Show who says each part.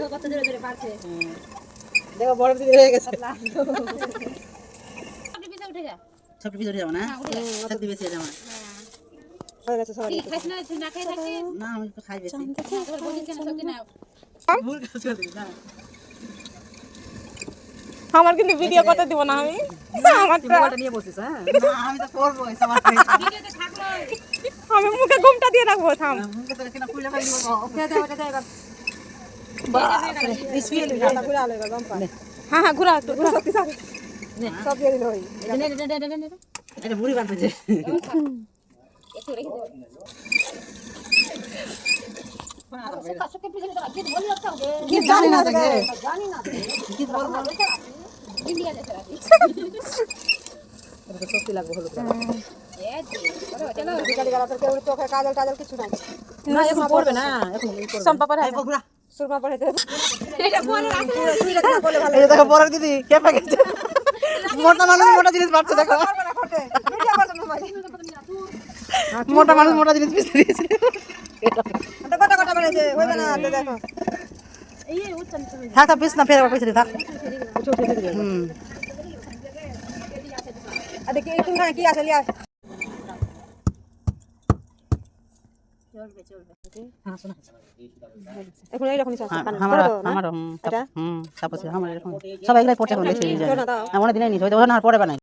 Speaker 1: কত ধরে ধরে পারছে
Speaker 2: দেখো বড় দিদি হয়ে গেছে
Speaker 1: আপনি পিছে উঠে যা
Speaker 2: সব পিছে উঠে যাবো না সত্যি বেশি আছে আমার হয়ে গেছে সবাই
Speaker 1: খাইছ না না খাই থাকি
Speaker 2: না আমি তো খাই বেশি
Speaker 1: তোর বলি কেন সত্যি না
Speaker 2: ভুল কাজ করে না
Speaker 3: আমার কিন্তু ভিডিও করতে দিব না আমি আমারটা
Speaker 2: মোবাইলটা নিয়ে বসিস হ্যাঁ না আমি তো করবো এই সবার
Speaker 1: ভিডিওতে থাকলো
Speaker 3: আমি মুখে ঘুমটা দিয়ে রাখবো থাম
Speaker 2: মুখে তো কিনা খুলে ফেলে দিব
Speaker 1: ওকে দাও ওটা দাও
Speaker 2: স্পিড
Speaker 3: ঘুরা আলো এবার বাম্পার হ্যাঁ হ্যাঁ ঘুরা একটু ঘুরা শক্তিশালী সব দিয়ে দিল ওই
Speaker 2: এটা বুড়ি বানতেছে
Speaker 1: একটু রেখে দাও কাশকে পিছনে তো গীত বলি রাখতে হবে
Speaker 2: কি জানি না দেখে
Speaker 1: জানি না
Speaker 2: কি বলবো
Speaker 1: ইন্ডিয়া যেতে রাখি
Speaker 2: এটা সত্যি লাগবে হলো
Speaker 1: এ জি চলো
Speaker 3: গাড়ি গাড়া তোর কেউ চোখে কাজল টাজল কিছু নাই
Speaker 2: না এখন পড়বে না এখন এই করবে
Speaker 3: সম্পা পরে
Speaker 2: এই বগুড়া
Speaker 3: সুরমা পরে
Speaker 1: এটা বলে রাখো
Speaker 3: তুই রাখা বলে ভালো
Speaker 2: এই দেখো বড় দিদি কে পাকেছে মোটা মানুষ মোটা জিনিস পাচ্ছে দেখো
Speaker 3: পারবে না করতে ভিডিও করতে ভাই
Speaker 2: মোটা মানুষ মোটা জিনিস পিছে দিয়েছে
Speaker 3: এটা কত কত বলেছে হইবে না তো দেখো
Speaker 1: এই উচ্চারণ
Speaker 2: থাক থাক পিছ না ফের আবার পিছে থাক হুম
Speaker 3: আর দেখি এই তুমি কি আছে লিয়া
Speaker 1: চলবে চলবে
Speaker 2: হ্যাঁ শোনা
Speaker 3: এখন এই রকমই আছে
Speaker 2: আমারও তারপর আমার এরকম সবাই এগুলাই পড়তে এখন বেশি যায় অনেক দিনে নিয়ে পরে বানাই